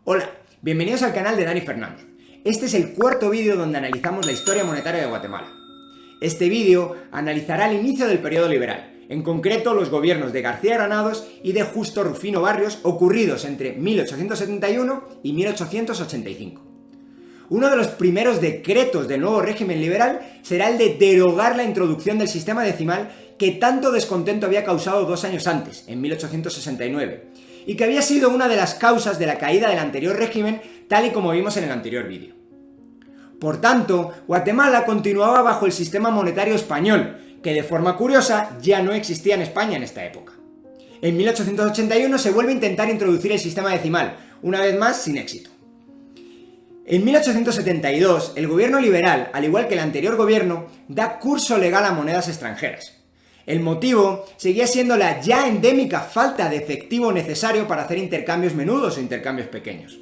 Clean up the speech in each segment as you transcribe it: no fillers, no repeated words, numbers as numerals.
Hola, bienvenidos al canal de Dani Fernández. Este es el cuarto vídeo donde analizamos la historia monetaria de Guatemala. Este vídeo analizará el inicio del periodo liberal, en concreto los gobiernos de García Granados y de Justo Rufino Barrios ocurridos entre 1871 y 1885. Uno de los primeros decretos del nuevo régimen liberal será el de derogar la introducción del sistema decimal que tanto descontento había causado 2 años antes, en 1869, y que había sido una de las causas de la caída del anterior régimen, tal y como vimos en el anterior vídeo. Por tanto, Guatemala continuaba bajo el sistema monetario español, que de forma curiosa ya no existía en España en esta época. En 1881 se vuelve a intentar introducir el sistema decimal, una vez más sin éxito. En 1872, el gobierno liberal, al igual que el anterior gobierno, da curso legal a monedas extranjeras. El motivo seguía siendo la ya endémica falta de efectivo necesario para hacer intercambios menudos o intercambios pequeños.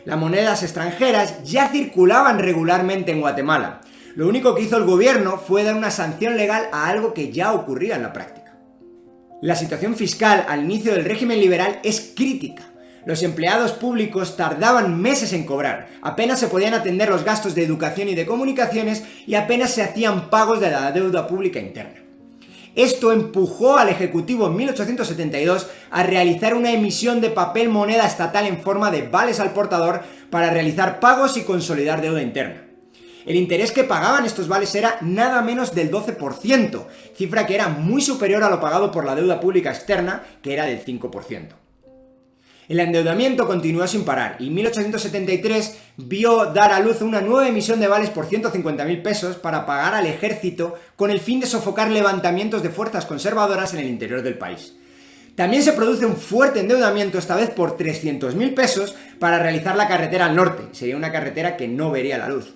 Las monedas extranjeras ya circulaban regularmente en Guatemala. Lo único que hizo el gobierno fue dar una sanción legal a algo que ya ocurría en la práctica. La situación fiscal al inicio del régimen liberal es crítica. Los empleados públicos tardaban meses en cobrar, apenas se podían atender los gastos de educación y de comunicaciones y apenas se hacían pagos de la deuda pública interna. Esto empujó al Ejecutivo en 1872 a realizar una emisión de papel moneda estatal en forma de vales al portador para realizar pagos y consolidar deuda interna. El interés que pagaban estos vales era nada menos del 12%, cifra que era muy superior a lo pagado por la deuda pública externa, que era del 5%. El endeudamiento continuó sin parar y 1873 vio dar a luz una nueva emisión de vales por 150.000 pesos para pagar al ejército con el fin de sofocar levantamientos de fuerzas conservadoras en el interior del país. También se produce un fuerte endeudamiento, esta vez por 300.000 pesos, para realizar la carretera al norte. Sería una carretera que no vería la luz.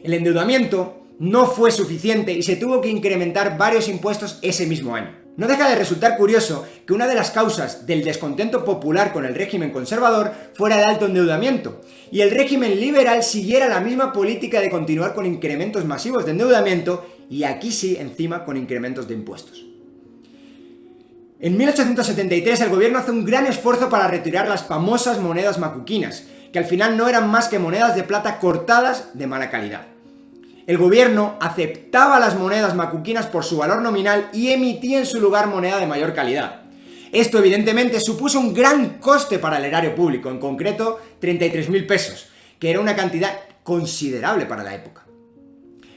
El endeudamiento no fue suficiente y se tuvo que incrementar varios impuestos ese mismo año. No deja de resultar curioso que una de las causas del descontento popular con el régimen conservador fuera el alto endeudamiento, y el régimen liberal siguiera la misma política de continuar con incrementos masivos de endeudamiento, y aquí sí, encima, con incrementos de impuestos. En 1873 el gobierno hace un gran esfuerzo para retirar las famosas monedas macuquinas, que al final no eran más que monedas de plata cortadas de mala calidad. El gobierno aceptaba las monedas macuquinas por su valor nominal y emitía en su lugar moneda de mayor calidad. Esto evidentemente supuso un gran coste para el erario público, en concreto 33.000 pesos, que era una cantidad considerable para la época.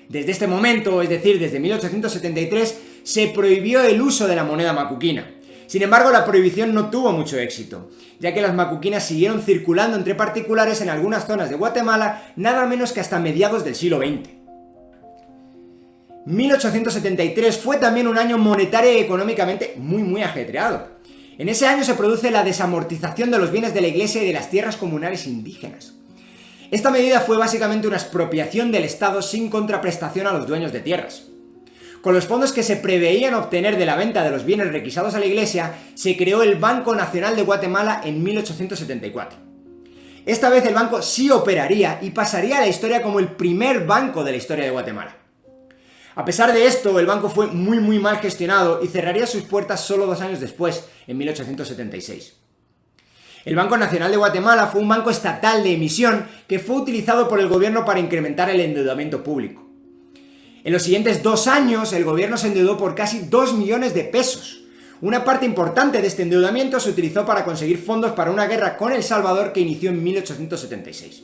Desde este momento, es decir, desde 1873, se prohibió el uso de la moneda macuquina. Sin embargo, la prohibición no tuvo mucho éxito, ya que las macuquinas siguieron circulando entre particulares en algunas zonas de Guatemala, nada menos que hasta mediados del siglo XX. 1873 fue también un año monetario y económicamente muy ajetreado. En ese año se produce la desamortización de los bienes de la Iglesia y de las tierras comunales indígenas. Esta medida fue básicamente una expropiación del Estado sin contraprestación a los dueños de tierras. Con los fondos que se preveían obtener de la venta de los bienes requisados a la Iglesia, se creó el Banco Nacional de Guatemala en 1874. Esta vez el banco sí operaría y pasaría a la historia como el primer banco de la historia de Guatemala. A pesar de esto, el banco fue muy mal gestionado y cerraría sus puertas solo 2 años después, en 1876. El Banco Nacional de Guatemala fue un banco estatal de emisión que fue utilizado por el gobierno para incrementar el endeudamiento público. En los siguientes 2 años, el gobierno se endeudó por casi 2 millones de pesos. Una parte importante de este endeudamiento se utilizó para conseguir fondos para una guerra con El Salvador que inició en 1876.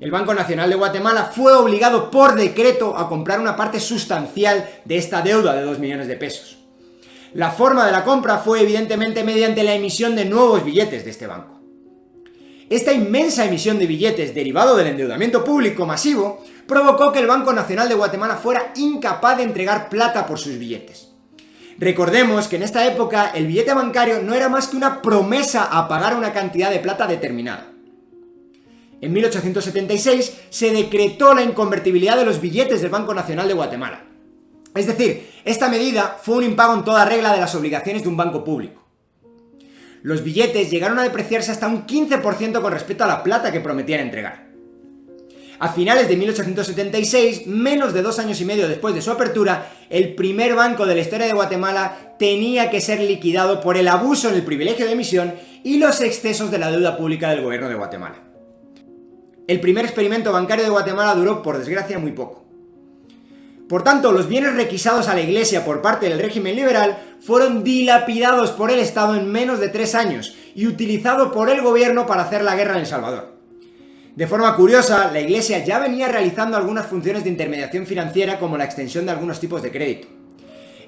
El Banco Nacional de Guatemala fue obligado por decreto a comprar una parte sustancial de esta deuda de 2 millones de pesos. La forma de la compra fue evidentemente mediante la emisión de nuevos billetes de este banco. Esta inmensa emisión de billetes derivado del endeudamiento público masivo provocó que el Banco Nacional de Guatemala fuera incapaz de entregar plata por sus billetes. Recordemos que en esta época el billete bancario no era más que una promesa a pagar una cantidad de plata determinada. En 1876 se decretó la inconvertibilidad de los billetes del Banco Nacional de Guatemala. Es decir, esta medida fue un impago en toda regla de las obligaciones de un banco público. Los billetes llegaron a depreciarse hasta un 15% con respecto a la plata que prometían entregar. A finales de 1876, menos de 2 años y medio después de su apertura, el primer banco de la historia de Guatemala tenía que ser liquidado por el abuso en el privilegio de emisión y los excesos de la deuda pública del gobierno de Guatemala. El primer experimento bancario de Guatemala duró, por desgracia, muy poco. Por tanto, los bienes requisados a la Iglesia por parte del régimen liberal fueron dilapidados por el Estado en menos de 3 años y utilizados por el gobierno para hacer la guerra en El Salvador. De forma curiosa, la Iglesia ya venía realizando algunas funciones de intermediación financiera, como la extensión de algunos tipos de crédito.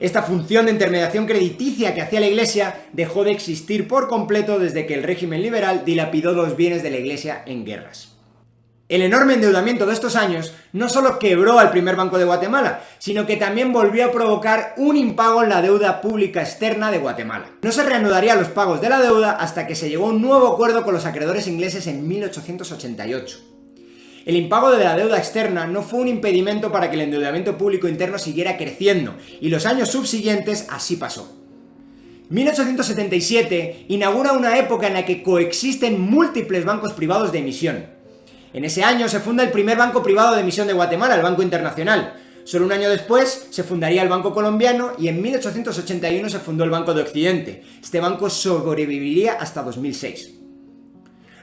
Esta función de intermediación crediticia que hacía la Iglesia dejó de existir por completo desde que el régimen liberal dilapidó los bienes de la Iglesia en guerras. El enorme endeudamiento de estos años no solo quebró al primer banco de Guatemala, sino que también volvió a provocar un impago en la deuda pública externa de Guatemala. No se reanudarían los pagos de la deuda hasta que se llegó a un nuevo acuerdo con los acreedores ingleses en 1888. El impago de la deuda externa no fue un impedimento para que el endeudamiento público interno siguiera creciendo, y los años subsiguientes así pasó. 1877 inaugura una época en la que coexisten múltiples bancos privados de emisión. En ese año se funda el primer banco privado de emisión de Guatemala, el Banco Internacional. Solo un año después se fundaría el Banco Colombiano y en 1881 se fundó el Banco de Occidente. Este banco sobreviviría hasta 2006.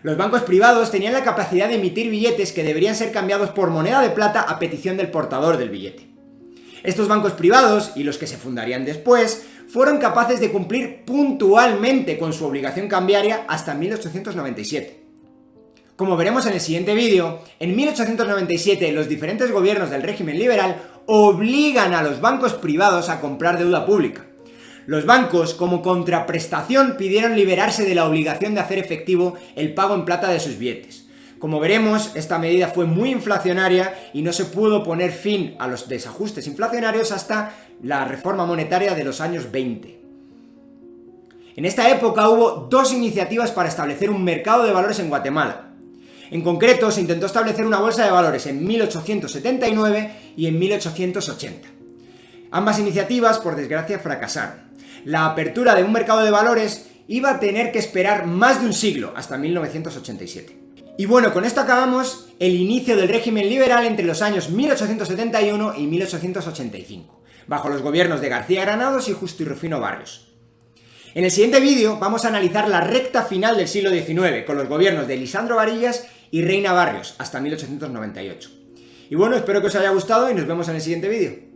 Los bancos privados tenían la capacidad de emitir billetes que deberían ser cambiados por moneda de plata a petición del portador del billete. Estos bancos privados, y los que se fundarían después, fueron capaces de cumplir puntualmente con su obligación cambiaria hasta 1897. Como veremos en el siguiente vídeo, en 1897 los diferentes gobiernos del régimen liberal obligan a los bancos privados a comprar deuda pública. Los bancos, como contraprestación, pidieron liberarse de la obligación de hacer efectivo el pago en plata de sus billetes. Como veremos, esta medida fue muy inflacionaria y no se pudo poner fin a los desajustes inflacionarios hasta la reforma monetaria de los años 20. En esta época hubo 2 iniciativas para establecer un mercado de valores en Guatemala. En concreto, se intentó establecer una bolsa de valores en 1879 y en 1880. Ambas iniciativas, por desgracia, fracasaron. La apertura de un mercado de valores iba a tener que esperar más de un siglo, hasta 1987. Y bueno, con esto acabamos el inicio del régimen liberal entre los años 1871 y 1885, bajo los gobiernos de García Granados y Justo y Rufino Barrios. En el siguiente vídeo vamos a analizar la recta final del siglo XIX, con los gobiernos de Lisandro Varillas y Reina Barrios, hasta 1898. Y bueno, espero que os haya gustado y nos vemos en el siguiente vídeo.